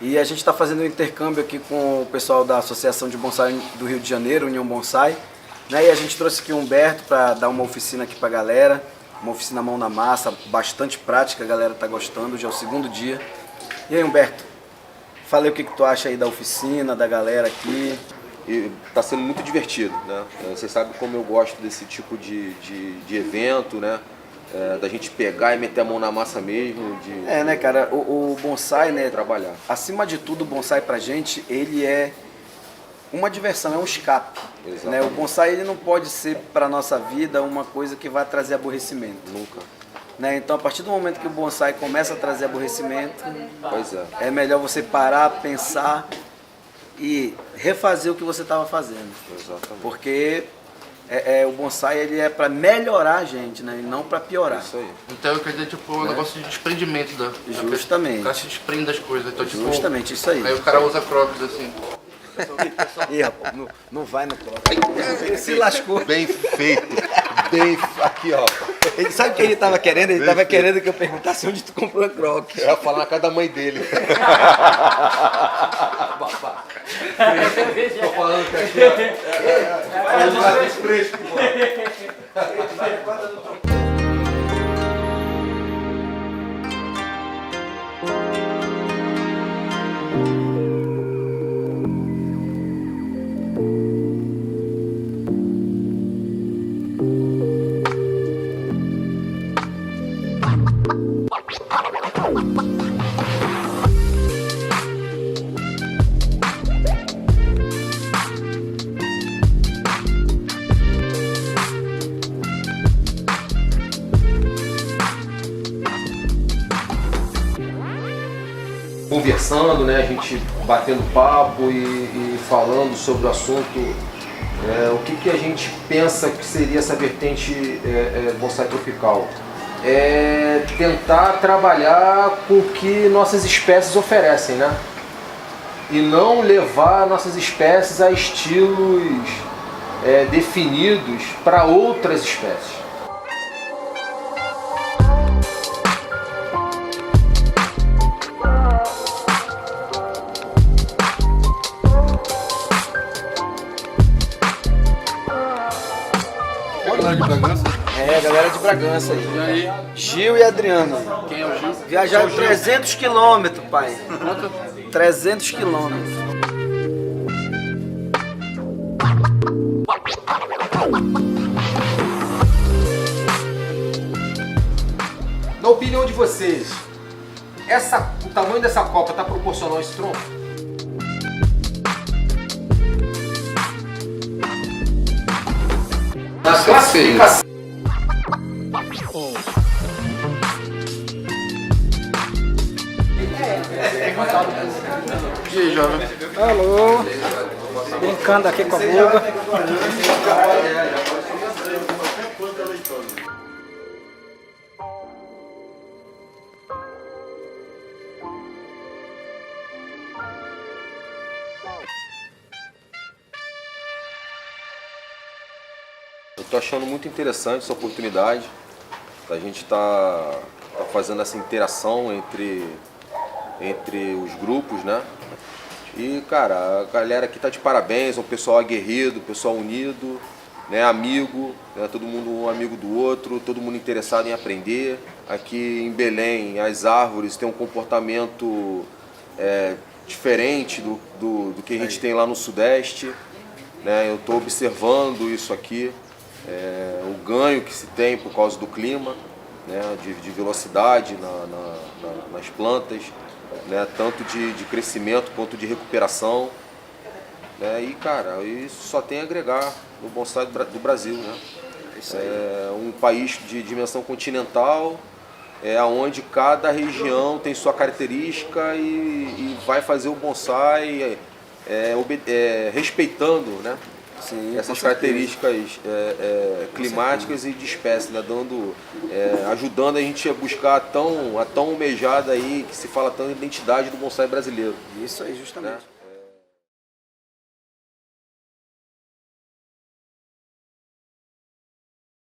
E a gente está fazendo um intercâmbio aqui com o pessoal da Associação de Bonsai do Rio de Janeiro, União Bonsai. Né? E a gente trouxe aqui o Humberto para dar uma oficina aqui para a galera. Uma oficina mão na massa, bastante prática, a galera está gostando, já é o segundo dia. E aí, Humberto, falei o que tu acha aí da oficina, da galera aqui. E tá sendo muito divertido, né? Você sabe como eu gosto desse tipo de evento, né? Da gente pegar e meter a mão na massa mesmo. Né, cara, o bonsai, né? Trabalhar. Acima de tudo, o bonsai pra gente, ele é uma diversão, é um escape. Né? O bonsai, ele não pode ser pra nossa vida uma coisa que vai trazer aborrecimento. Nunca. Né? Então, a partir do momento que o bonsai começa a trazer aborrecimento, pois é melhor você parar, pensar e refazer o que você estava fazendo. Exatamente. Porque o bonsai ele é para melhorar a gente, né? E não para piorar. Isso aí. Então eu quero dizer, tipo, um negócio de desprendimento da... Justamente. O cara se desprende das coisas. Então, tipo, justamente, isso aí. Aí o cara usa crocs assim. Ih, rapaz, não vai no crocs. Ele se lascou. Bem feito. Aqui, ó. Ele sabe o que ele estava querendo? Ele estava querendo que eu perguntasse onde tu comprou a crocs. Eu ia falar na casa da mãe dele. Tô falando que aqui, ó. Os lados frescos, pô. Conversando, né, a gente batendo papo e falando sobre o assunto, o que a gente pensa que seria essa vertente bonsai tropical. É tentar trabalhar com o que nossas espécies oferecem, né? E não levar nossas espécies a estilos definidos para outras espécies. Galera de Bragança? A galera de Bragança aí. E aí? Gil e Adriano. Quem é o Gil? Viajaram 300 quilômetros, pai. 300 quilômetros. Na opinião de vocês, o tamanho dessa copa está proporcional a esse tronco? Na classificação. E aí, jovem? Alô, brincando aqui com a Buga. Eu tô achando muito interessante essa oportunidade da gente tá fazendo essa interação entre os grupos, né? E, cara, a galera aqui tá de parabéns, é um pessoal aguerrido, pessoal unido, né? Amigo, né? Todo mundo um amigo do outro, todo mundo interessado em aprender. Aqui em Belém, as árvores têm um comportamento diferente do que a gente tem lá no Sudeste, né? Eu tô observando isso aqui, o ganho que se tem por causa do clima, né? De velocidade nas plantas, né? Tanto de crescimento quanto de recuperação, né? E, cara, isso só tem a agregar no bonsai do Brasil, né? É um país de dimensão continental, onde cada região tem sua característica e vai fazer o bonsai respeitando, né? Sim, essas características climáticas e de espécie, né? Ajudando a gente a buscar a tão almejada aí, que se fala tão identidade do bonsai brasileiro. Isso aí, justamente. Né?